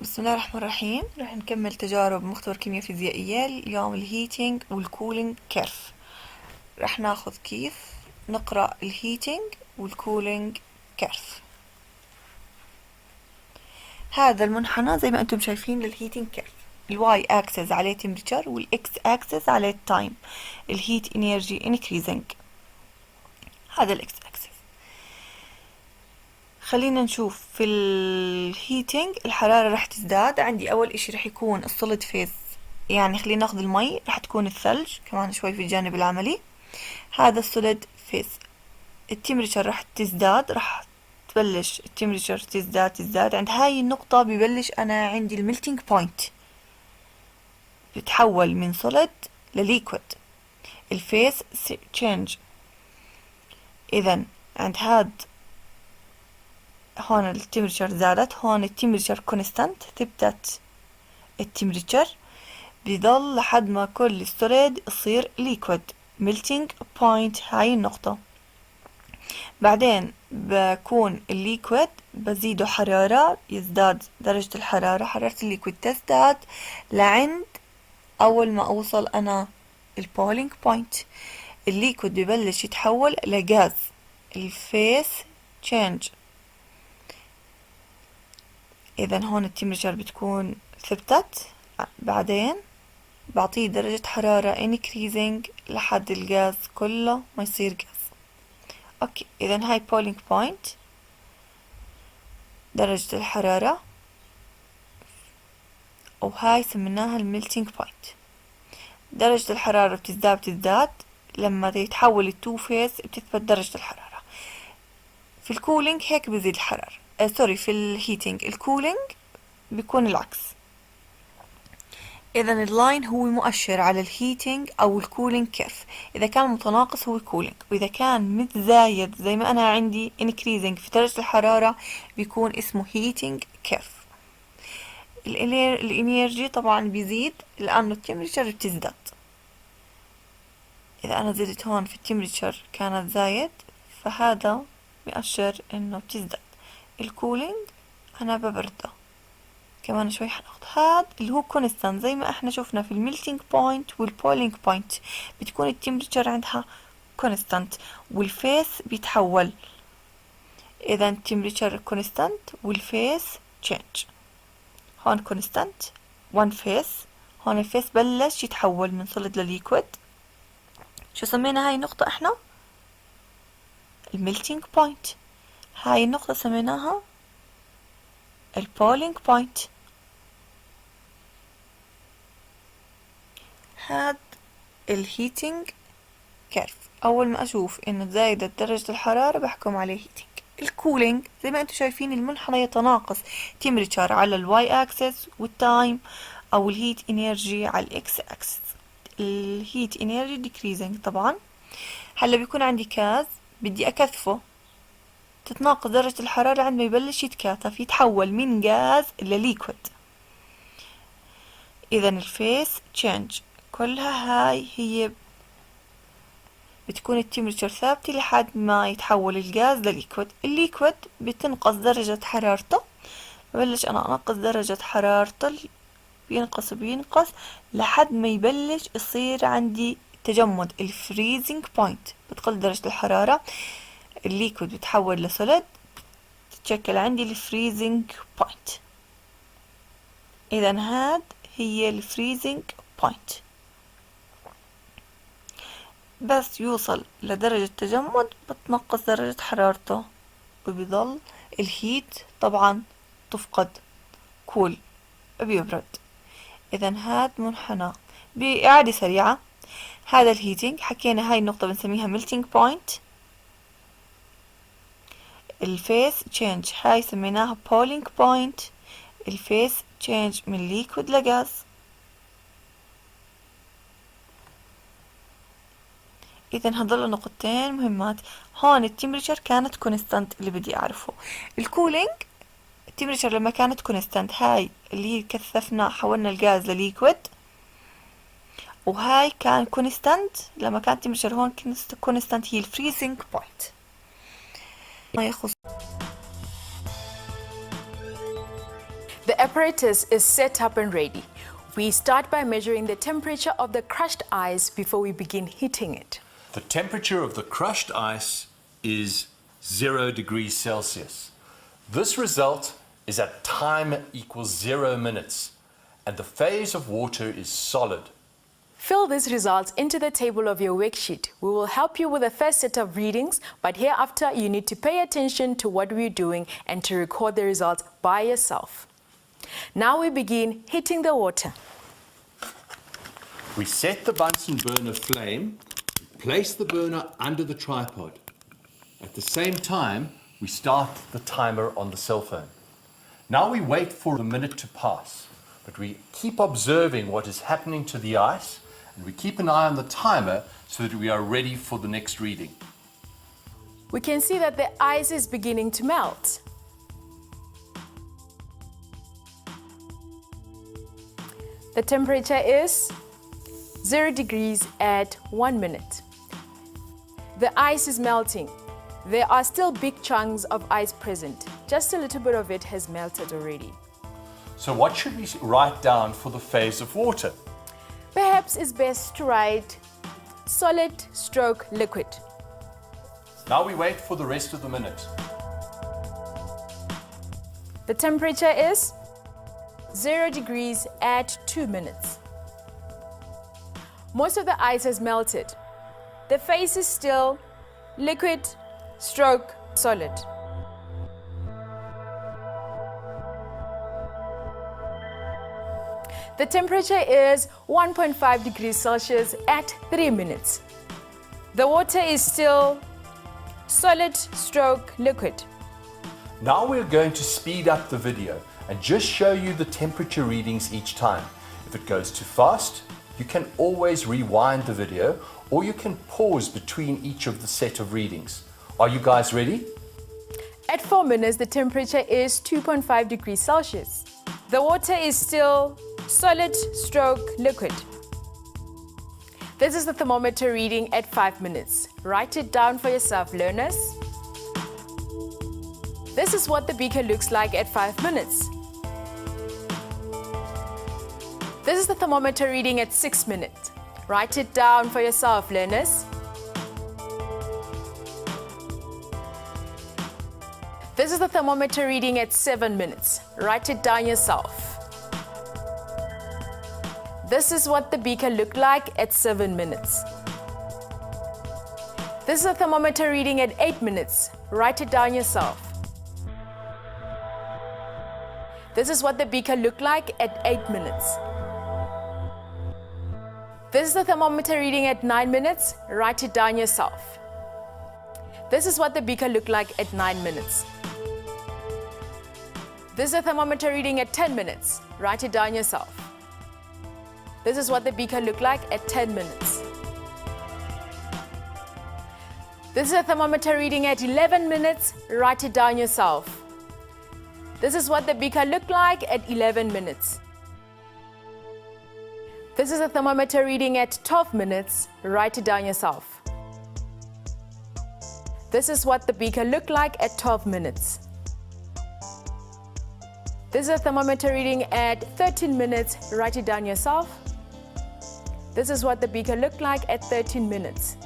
بسم الله الرحمن الرحيم. راح نكمل تجارب مختبر كيمياء فيزيائية. اليوم الهيتينج والكولينج كيرف. راح ناخذ كيف نقرأ الهيتينج والكولينج كيرف. هذا المنحنى زي ما انتم شايفين للهيتينج كيرف. الواي اكسس عليه تمبريتشر والاكس اكسس عليه التايم. الهيت انرجي انكريزنج. هذا الاكس اكسس. خلينا نشوف في الهيتينج الحرارة راح تزداد. عندي أول إشي راح يكون السوليد فيز، يعني خلينا ناخذ المي، راح تكون الثلج كمان شوي في الجانب العملي. هذا السوليد فيز. التمبريتشر راح تزداد، راح تبلش التمبريتشر تزداد عند هاي النقطة ببلش أنا عندي الميلتينج بوينت، بتحول من سوليد لليكويد. الفيس تشينج. إذا عند هاد هون التمبريتشر زادت، هون التمبريتشر كونستانت، ثبتت التمبريتشر، بيضل لحد ما كل السوليد يصير ليكويد. ميلتينج بوينت هاي النقطة. بعدين بكون الليكويد بزيده حرارة، يزداد درجة الحرارة، حرارة الليكويد تزداد لعند أول ما أوصل أنا البولينج بوينت. الليكويد ببلش يتحول لغاز. الفيس تشينج. إذا هون التمبريتشر بتكون ثبتت، بعدين بعطيه درجة حرارة increasing لحد الغاز كله ما يصير غاز. اوكي، اذا هاي بولينج بوينت درجة الحرارة، وهاي سميناها الميلتينج بوينت. درجة الحرارة بتزداد لما يتحول التو فيز بتثبت درجة الحرارة. في الكولينج هيك بزيد الحرارة. سوري، في الهيتينج. الكولينج بيكون العكس. إذا اللاين هو مؤشر على الهيتينج أو الكولينج كيرف. إذا كان متناقص هو كولينج، وإذا كان متزايد زي ما أنا عندي increasing في درجة الحرارة بيكون اسمه هيتينج كيرف. الانرجي طبعا بيزيد لأنه التمبريتشر بتزداد. إذا أنا زدت هون في التمبريتشر كانت زايد، فهذا بيأشر إنه بتزداد. الكولينج أنا ببرده كمان شوي. حناخد هاد اللي هو كونستانت زي ما احنا شفنا في الميلتينج بوينت والبولينج بوينت، بتكون التمبريتشر عندها كونستانت والفيس بيتحول. اذا التمبريتشر كونستانت والفيس تشينج. هون كونستانت، وان فيس. هون الفيس بلش يتحول من سوليد لليكويد. شو سمينا هاي النقطة احنا؟ الميلتينج بوينت. هاي النقطة سميناها البولينج بوينت. هاد الهيتينج كيرف. اول ما اشوف انه زايدة درجة الحرارة بحكم عليه هيتينج. الكولينج زي ما انتم شايفين المنحنى يتناقص، تمبريتشر على الواي اكسس والتايم او الهيت انرجي على الاكس اكسس. الهيت انرجي ديكريزنج طبعا. هلا بيكون عندي كاز بدي اكثفه، تتناقص درجة الحرارة عندما يبلش يتكاثف، يتحول من غاز لليكويد. اذا الفيس تشينج كلها هاي هي بتكون التمبريتشر ثابتة لحد ما يتحول الغاز لليكويد. الليكويد بتنقص درجة حرارته، ببلش أنا أنقص درجة حرارته، بينقص لحد ما يبلش يصير عندي تجمد، الفريزنج بوينت. بتقل درجة الحرارة، الليكويد بتحول لسوليد، تتشكل عندي الفريزنج بوينت. إذا هاد هي الفريزنج بوينت. بس يوصل لدرجة تجمد بتنقص درجة حرارته وبيضل الهيت طبعا تفقد، كول بيبرد. اذا هاد منحنى. بإعادة سريعة، هذا الهيتينج حكينا هاي النقطة بنسميها ميلتينج بوينت. الفيس تشينج هاي سميناها بولينج بوينت. الفيس تشينج من ليكويد لغاز. اذا هذول نقطتين مهمات. هون التمبريتشر كانت كونستانت اللي بدي اعرفه. الكولينج التمبريتشر لما كانت كونستانت، هاي اللي هي كثفنا حولنا الغاز لليكويد، وهاي كان كونستانت لما كانت التمبريتشر هون كونستانت هي الفريزنج بوينت. ما يخص apparatus is set up and ready. We start by measuring the temperature of the crushed ice before we begin heating it. The temperature of the crushed ice is 0 degrees Celsius. This result is at time equals 0 minutes, and the phase of water is solid. Fill these results into the table of your worksheet. We will help you with the first set of readings, but hereafter you need to pay attention to what we're doing and to record the results by yourself. Now we begin heating the water. We set the Bunsen burner flame, place the burner under the tripod. At the same time, we start the timer on the cell phone. Now we wait for a minute to pass, but we keep observing what is happening to the ice, and we keep an eye on the timer so that we are ready for the next reading. We can see that the ice is beginning to melt. The temperature is 0 degrees at 1 minute. The ice is melting. There are still big chunks of ice present. Just a little bit of it has melted already. So what should we write down for the phase of water? Perhaps it's best to write solid stroke liquid. Now we wait for the rest of the minute. The temperature is 0 degrees at 2 minutes. Most of the ice has melted. The phase is still liquid stroke solid. The temperature is 1.5 degrees Celsius at 3 minutes. The water is still solid stroke liquid. Now we're going to speed up the video and just show you the temperature readings each time. If it goes too fast, you can always rewind the video, or you can pause between each of the set of readings. Are you guys ready? At 4 minutes, the temperature is 2.5 degrees Celsius. The water is still solid stroke liquid. This is the thermometer reading at 5 minutes. Write it down for yourself, learners. This is what the beaker looks like at 5 minutes. This is the thermometer reading at 6 minutes. Write it down for yourself, learners. This is the thermometer reading at 7 minutes. Write it down yourself. This is what the beaker looked like at 7 minutes. This is the thermometer reading at 8 minutes. Write it down yourself. This is what the beaker looked like at 8 minutes. This is the thermometer reading at 9 minutes. Write it down yourself. This is what the beaker looked like at 9 minutes. This is the thermometer reading at 10 minutes. Write it down yourself. This is what the beaker looked like at 10 minutes. This is a thermometer reading at 11 minutes. Write it down yourself. This is what the beaker looked like at 11 minutes. This is a thermometer reading at 12 minutes. Write it down yourself. This is what the beaker looked like at 12 minutes. This is a thermometer reading at 13 minutes. Write it down yourself. This is what the beaker looked like at 13 minutes.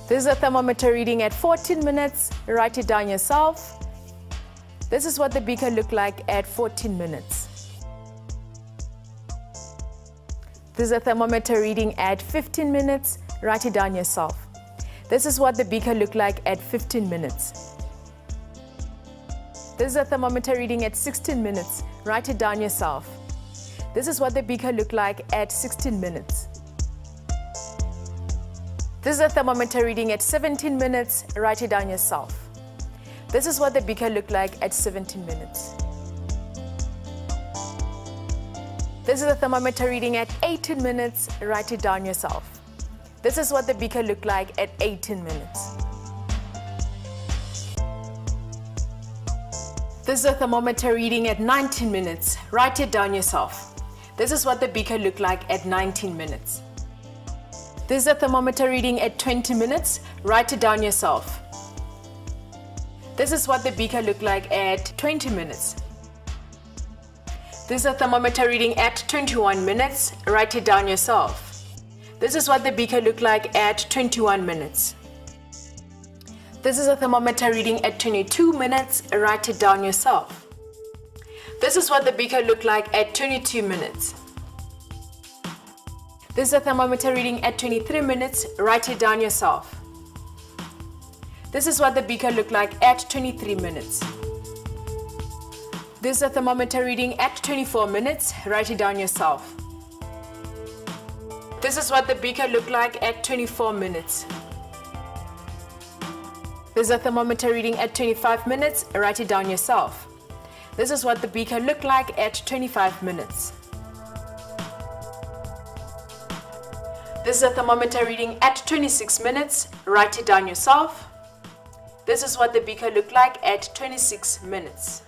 This is a thermometer reading at 14 minutes. Write it down yourself. This is what the beaker looked like at 14 minutes. This is a thermometer reading at 15 minutes. Write it down yourself. This is what the beaker looked like at 15 minutes. This is a thermometer reading at 16 minutes. Write it down yourself. This is what the beaker looked like at 16 minutes. This is a thermometer reading at 17 minutes. Write it down yourself. This is what the beaker looked like at 17 minutes. This is a thermometer reading at 18 minutes. Write it down yourself. This is what the beaker looked like at 18 minutes. This is a thermometer reading at 19 minutes. Write it down yourself. This is what the beaker looked like at 19 minutes. This is a thermometer reading at 20 minutes. Write it down yourself. This is what the beaker looked like at 20 minutes. This is a thermometer reading at 21 minutes. Write it down yourself. This is what the beaker looked like at 21 minutes. This is a thermometer reading at 22 minutes. Write it down yourself. This is what the beaker looked like at 22 minutes. This is a thermometer reading at 23 minutes. Write it down yourself. This is what the beaker looked like at 23 minutes. This is a thermometer reading at 24 minutes. Write it down yourself. This is what the beaker looked like at 24 minutes. This is a thermometer reading at 25 minutes. Write it down yourself. This is what the beaker looked like at 25 minutes. This is a thermometer reading at 26 minutes. Write it down yourself. This is what the beaker looked like at 26 minutes.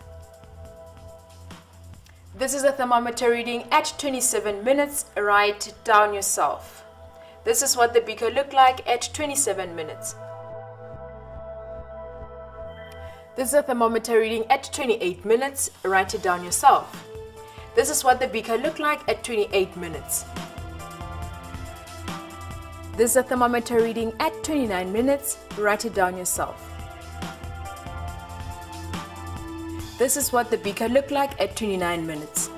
This is a thermometer reading at 27 minutes. Write it down yourself. This is what the beaker looked like at 27 minutes. This is a thermometer reading at 28 minutes. Write it down yourself. This is what the beaker looked like at 28 minutes. This is a thermometer reading at 29 minutes. Write it down yourself. This is what the beaker looked like at 29 minutes.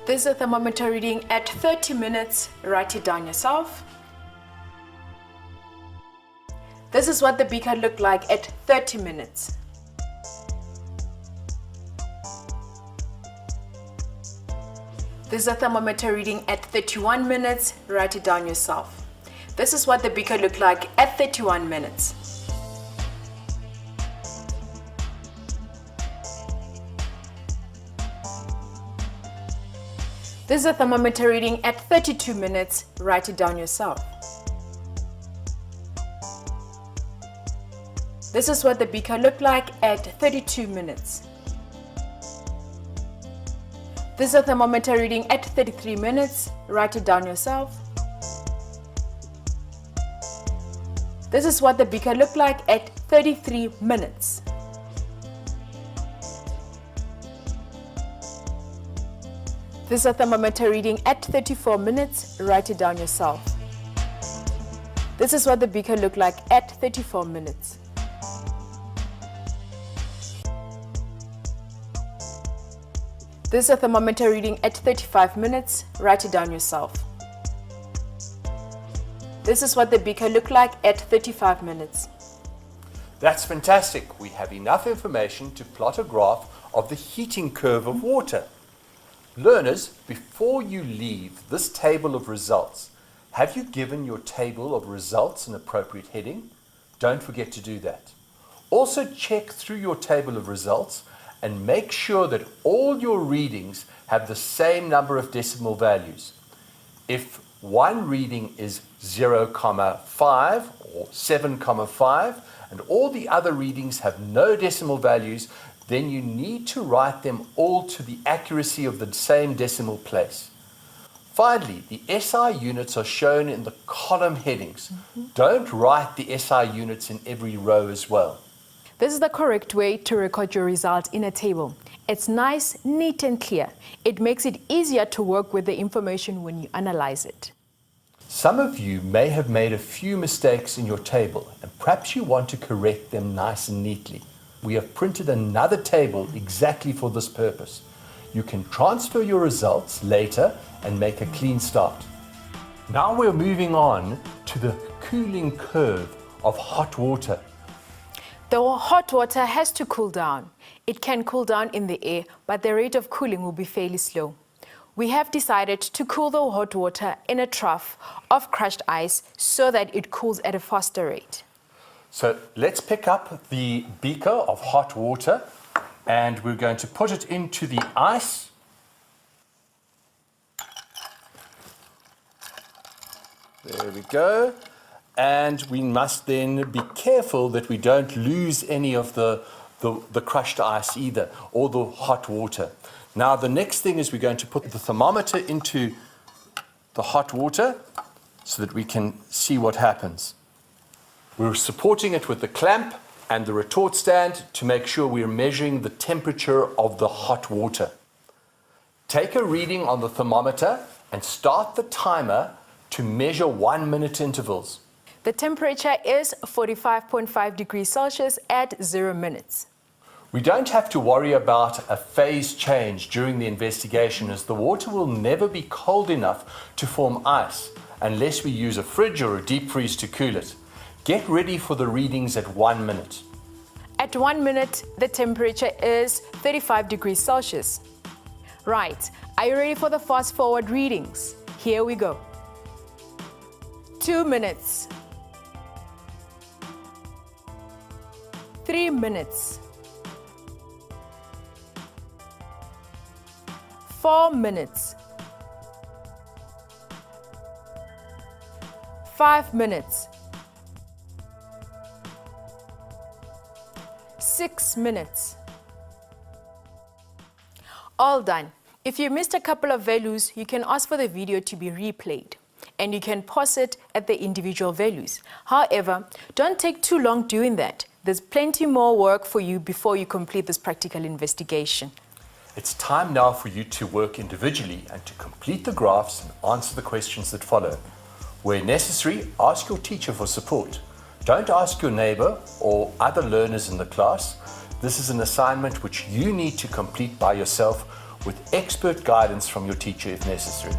This is a thermometer reading at 30 minutes. Write it down yourself. This is what the beaker looked like at 30 minutes. This is a thermometer reading at 31 minutes. Write it down yourself. This is what the beaker looked like at 31 minutes. This is a thermometer reading at 32 minutes. Write it down yourself. This is what the beaker looked like at 32 minutes. This is a thermometer reading at 33 minutes. Write it down yourself. This is what the beaker looked like at 33 minutes. This is a thermometer reading at 34 minutes. Write it down yourself. This is what the beaker looked like at 34 minutes. This is a thermometer reading at 35 minutes. Write it down yourself. This is what the beaker looked like at 35 minutes. That's fantastic. We have enough information to plot a graph of the heating curve of water. Learners, before you leave this table of results, have you given your table of results an appropriate heading? Don't forget to do that. Also check through your table of results and make sure that all your readings have the same number of decimal values. If one reading is 0,5 or 7,5 and all the other readings have no decimal values, then you need to write them all to the accuracy of the same decimal place. Finally, the SI units are shown in the column headings. Don't write the SI units in every row as well. This is the correct way to record your result in a table. It's nice, neat and clear. It makes it easier to work with the information when you analyze it. Some of you may have made a few mistakes in your table and perhaps you want to correct them nice and neatly. We have printed another table exactly for this purpose. You can transfer your results later and make a clean start. Now we're moving on to the cooling curve of hot water. The hot water has to cool down. It can cool down in the air, but the rate of cooling will be fairly slow. We have decided to cool the hot water in a trough of crushed ice so that it cools at a faster rate. So let's pick up the beaker of hot water and we're going to put it into the ice. There we go. And we must then be careful that we don't lose any of the crushed ice either, or the hot water. Now the next thing is we're going to put the thermometer into the hot water so that we can see what happens. We're supporting it with the clamp and the retort stand to make sure we're measuring the temperature of the hot water. Take a reading on the thermometer and start the timer to measure 1 minute intervals. The temperature is 45.5 degrees Celsius at 0 minutes. We don't have to worry about a phase change during the investigation, as the water will never be cold enough to form ice unless we use a fridge or a deep freeze to cool it. Get ready for the readings at 1 minute. At 1 minute, the temperature is 35 degrees Celsius. Right, are you ready for the fast forward readings? Here we go. 2 minutes. 3 minutes. 4 minutes. 5 minutes. 6 minutes. All done. If you missed a couple of values, you can ask for the video to be replayed, and you can pause it at the individual values. However, don't take too long doing that. There's plenty more work for you before you complete this practical investigation. It's time now for you to work individually and to complete the graphs and answer the questions that follow. Where necessary, ask your teacher for support. Don't ask your neighbor or other learners in the class. This is an assignment which you need to complete by yourself with expert guidance from your teacher if necessary.